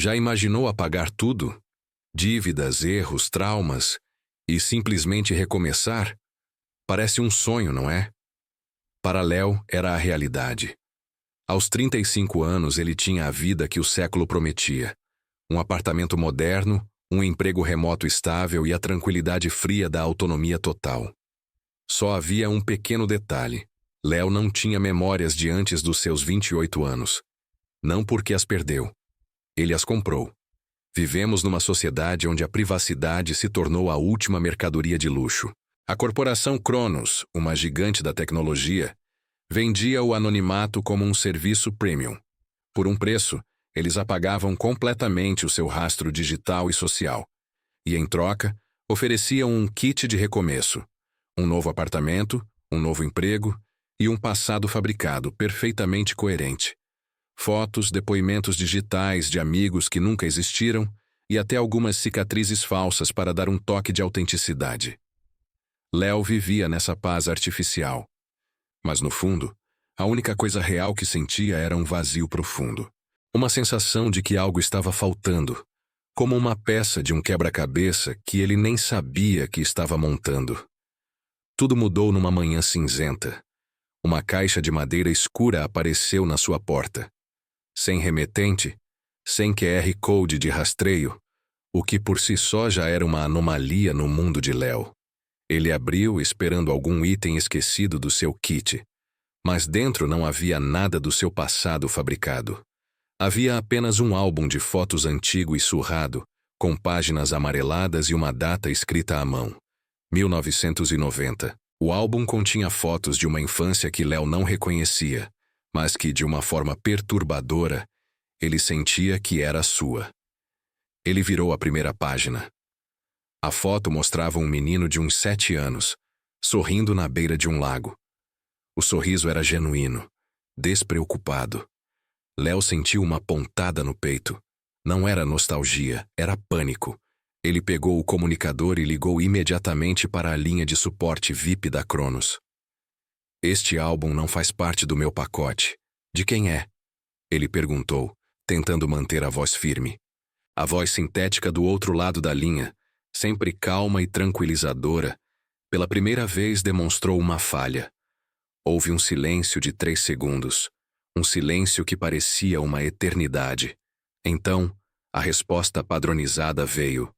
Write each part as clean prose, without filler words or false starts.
Já imaginou apagar tudo? Dívidas, erros, traumas, e simplesmente recomeçar? Parece um sonho, não é? Para Léo, era a realidade. Aos 35 anos, ele tinha a vida que o século prometia. Um apartamento moderno, um emprego remoto estável e a tranquilidade fria da autonomia total. Só havia um pequeno detalhe. Léo não tinha memórias de antes dos seus 28 anos. Não porque as perdeu. Ele as comprou. Vivemos numa sociedade onde a privacidade se tornou a última mercadoria de luxo. A corporação Cronos, uma gigante da tecnologia, vendia o anonimato como um serviço premium. Por um preço, eles apagavam completamente o seu rastro digital e social. E, em troca, ofereciam um kit de recomeço. Um novo apartamento, um novo emprego e um passado fabricado perfeitamente coerente. Fotos, depoimentos digitais de amigos que nunca existiram e até algumas cicatrizes falsas para dar um toque de autenticidade. Léo vivia nessa paz artificial. Mas, no fundo, a única coisa real que sentia era um vazio profundo. Uma sensação de que algo estava faltando, como uma peça de um quebra-cabeça que ele nem sabia que estava montando. Tudo mudou numa manhã cinzenta. Uma caixa de madeira escura apareceu na sua porta. Sem remetente, sem QR Code de rastreio, o que por si só já era uma anomalia no mundo de Léo. Ele abriu esperando algum item esquecido do seu kit, mas dentro não havia nada do seu passado fabricado. Havia apenas um álbum de fotos antigo e surrado, com páginas amareladas e uma data escrita à mão. 1990. O álbum continha fotos de uma infância que Léo não reconhecia, mas que, de uma forma perturbadora, ele sentia que era sua. Ele virou a primeira página. A foto mostrava um menino de uns 7 anos, sorrindo na beira de um lago. O sorriso era genuíno, despreocupado. Léo sentiu uma pontada no peito. Não era nostalgia, era pânico. Ele pegou o comunicador e ligou imediatamente para a linha de suporte VIP da Cronos. Este álbum não faz parte do meu pacote. De quem é? Ele perguntou, tentando manter a voz firme. A voz sintética do outro lado da linha, sempre calma e tranquilizadora, pela primeira vez demonstrou uma falha. Houve um silêncio de 3 segundos. Um silêncio que parecia uma eternidade. Então, a resposta padronizada veio.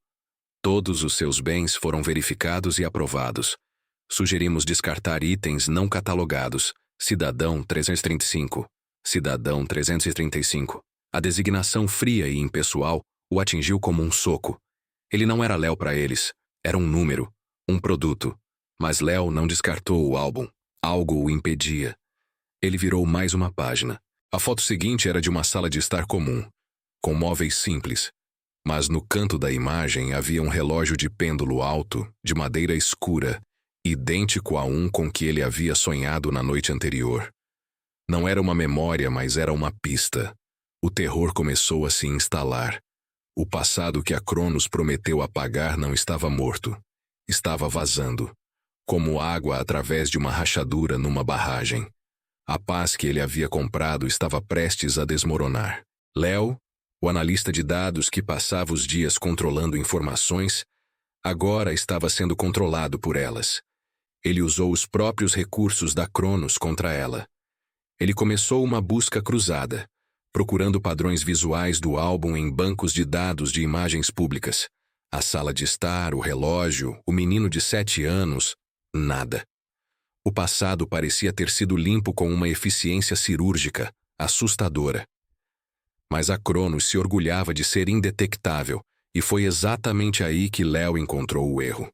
Todos os seus bens foram verificados e aprovados. Sugerimos descartar itens não catalogados. Cidadão 335. Cidadão 335. A designação fria e impessoal o atingiu como um soco. Ele não era Léo para eles. Era um número, um produto. Mas Léo não descartou o álbum. Algo o impedia. Ele virou mais uma página. A foto seguinte era de uma sala de estar comum, com móveis simples. Mas no canto da imagem havia um relógio de pêndulo alto, de madeira escura, idêntico a um com que ele havia sonhado na noite anterior. Não era uma memória, mas era uma pista. O terror começou a se instalar. O passado que a Cronos prometeu apagar não estava morto. Estava vazando, como água através de uma rachadura numa barragem. A paz que ele havia comprado estava prestes a desmoronar. Léo, o analista de dados que passava os dias controlando informações, agora estava sendo controlado por elas. Ele usou os próprios recursos da Cronos contra ela. Ele começou uma busca cruzada, procurando padrões visuais do álbum em bancos de dados de imagens públicas. A sala de estar, o relógio, o menino de 7 anos, nada. O passado parecia ter sido limpo com uma eficiência cirúrgica, assustadora. Mas a Cronos se orgulhava de ser indetectável, e foi exatamente aí que Léo encontrou o erro.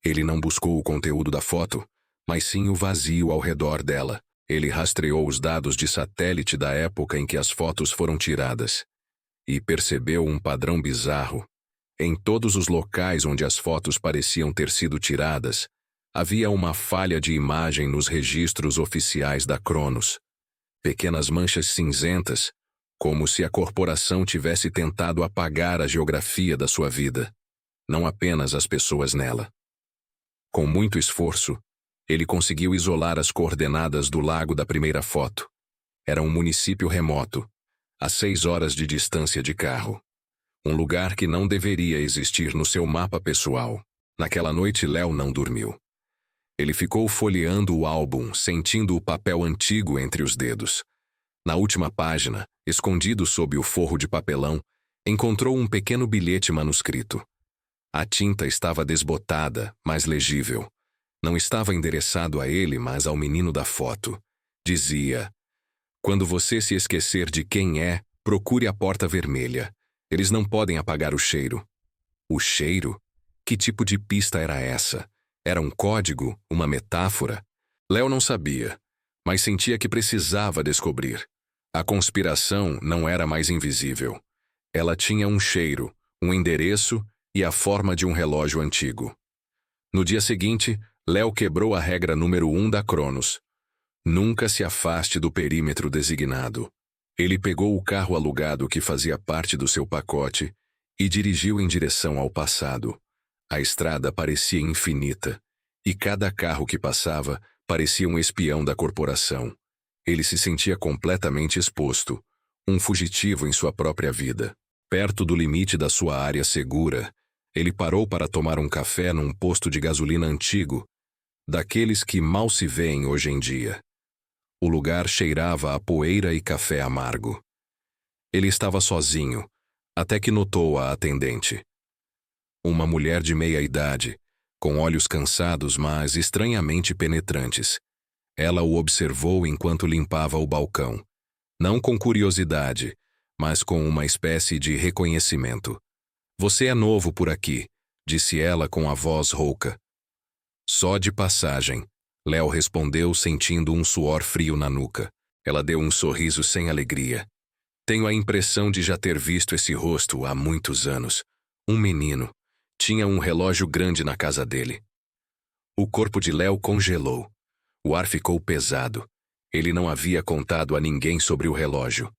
Ele não buscou o conteúdo da foto, mas sim o vazio ao redor dela. Ele rastreou os dados de satélite da época em que as fotos foram tiradas. E percebeu um padrão bizarro. Em todos os locais onde as fotos pareciam ter sido tiradas, havia uma falha de imagem nos registros oficiais da Cronos. Pequenas manchas cinzentas, como se a corporação tivesse tentado apagar a geografia da sua vida, não apenas as pessoas nela. Com muito esforço, ele conseguiu isolar as coordenadas do lago da primeira foto. Era um município remoto, a 6 horas de distância de carro. Um lugar que não deveria existir no seu mapa pessoal. Naquela noite, Léo não dormiu. Ele ficou folheando o álbum, sentindo o papel antigo entre os dedos. Na última página, escondido sob o forro de papelão, encontrou um pequeno bilhete manuscrito. A tinta estava desbotada, mas legível. Não estava endereçado a ele, mas ao menino da foto. Dizia: "Quando você se esquecer de quem é, procure a porta vermelha. Eles não podem apagar o cheiro." O cheiro? Que tipo de pista era essa? Era um código? Uma metáfora? Léo não sabia, mas sentia que precisava descobrir. A conspiração não era mais invisível. Ela tinha um cheiro, um endereço e a forma de um relógio antigo. No dia seguinte, Léo quebrou a regra número 1 da Cronos. Nunca se afaste do perímetro designado. Ele pegou o carro alugado que fazia parte do seu pacote e dirigiu em direção ao passado. A estrada parecia infinita, e cada carro que passava parecia um espião da corporação. Ele se sentia completamente exposto, um fugitivo em sua própria vida. Perto do limite da sua área segura, ele parou para tomar um café num posto de gasolina antigo, daqueles que mal se vêem hoje em dia. O lugar cheirava a poeira e café amargo. Ele estava sozinho, até que notou a atendente. Uma mulher de meia idade, com olhos cansados, mas estranhamente penetrantes. Ela o observou enquanto limpava o balcão. Não com curiosidade, mas com uma espécie de reconhecimento. "Você é novo por aqui", disse ela com a voz rouca. "Só de passagem", Léo respondeu, sentindo um suor frio na nuca. Ela deu um sorriso sem alegria. "Tenho a impressão de já ter visto esse rosto há muitos anos. Um menino. Tinha um relógio grande na casa dele." O corpo de Léo congelou. O ar ficou pesado. Ele não havia contado a ninguém sobre o relógio.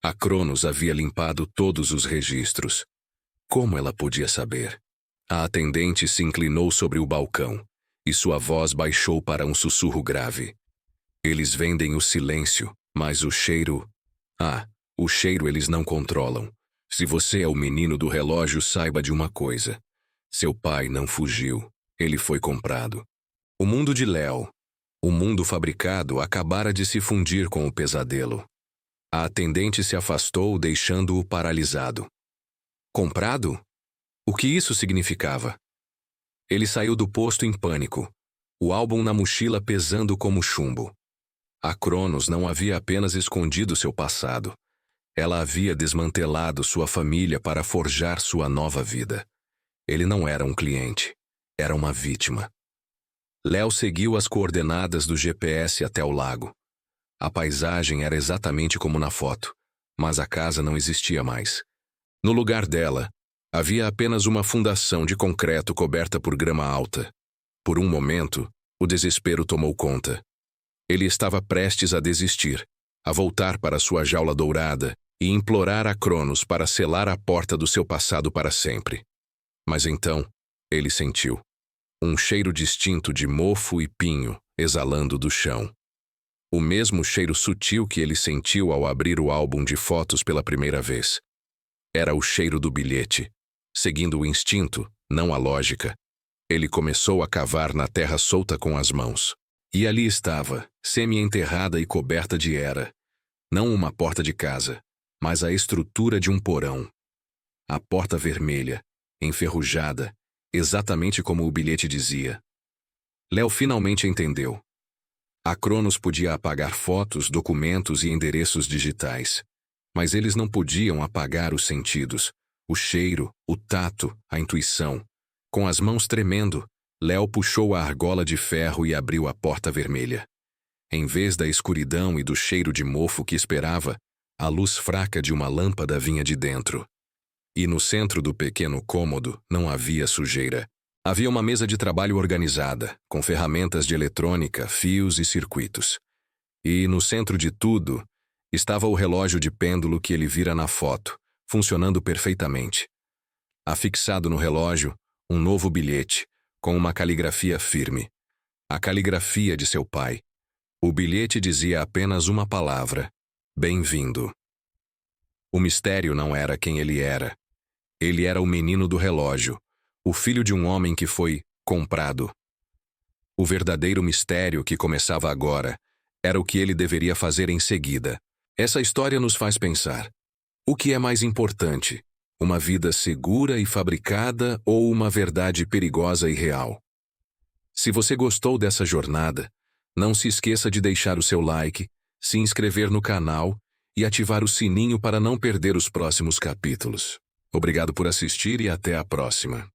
A Cronos havia limpado todos os registros. Como ela podia saber? A atendente se inclinou sobre o balcão, e sua voz baixou para um sussurro grave. "Eles vendem o silêncio, mas o cheiro... o cheiro eles não controlam. Se você é o menino do relógio, saiba de uma coisa. Seu pai não fugiu. Ele foi comprado." O mundo de Léo, o mundo fabricado, acabara de se fundir com o pesadelo. A atendente se afastou, deixando-o paralisado. Comprado? O que isso significava? Ele saiu do posto em pânico, o álbum na mochila pesando como chumbo. A Cronos não havia apenas escondido seu passado. Ela havia desmantelado sua família para forjar sua nova vida. Ele não era um cliente, era uma vítima. Léo seguiu as coordenadas do GPS até o lago. A paisagem era exatamente como na foto, mas a casa não existia mais. No lugar dela, havia apenas uma fundação de concreto coberta por grama alta. Por um momento, o desespero tomou conta. Ele estava prestes a desistir, a voltar para sua jaula dourada e implorar a Cronos para selar a porta do seu passado para sempre. Mas então, ele sentiu um cheiro distinto de mofo e pinho exalando do chão. O mesmo cheiro sutil que ele sentiu ao abrir o álbum de fotos pela primeira vez. Era o cheiro do bilhete. Seguindo o instinto, não a lógica, ele começou a cavar na terra solta com as mãos. E ali estava, semi-enterrada e coberta de era. Não uma porta de casa, mas a estrutura de um porão. A porta vermelha, enferrujada, exatamente como o bilhete dizia. Léo finalmente entendeu. A Cronos podia apagar fotos, documentos e endereços digitais, mas eles não podiam apagar os sentidos, o cheiro, o tato, a intuição. Com as mãos tremendo, Léo puxou a argola de ferro e abriu a porta vermelha. Em vez da escuridão e do cheiro de mofo que esperava, a luz fraca de uma lâmpada vinha de dentro. E no centro do pequeno cômodo não havia sujeira. Havia uma mesa de trabalho organizada, com ferramentas de eletrônica, fios e circuitos. E, no centro de tudo, estava o relógio de pêndulo que ele vira na foto, funcionando perfeitamente. Afixado no relógio, um novo bilhete, com uma caligrafia firme. A caligrafia de seu pai. O bilhete dizia apenas uma palavra: bem-vindo. O mistério não era quem ele era. Ele era o menino do relógio, o filho de um homem que foi comprado. O verdadeiro mistério que começava agora era o que ele deveria fazer em seguida. Essa história nos faz pensar: o que é mais importante? Uma vida segura e fabricada ou uma verdade perigosa e real? Se você gostou dessa jornada, não se esqueça de deixar o seu like, se inscrever no canal e ativar o sininho para não perder os próximos capítulos. Obrigado por assistir e até a próxima.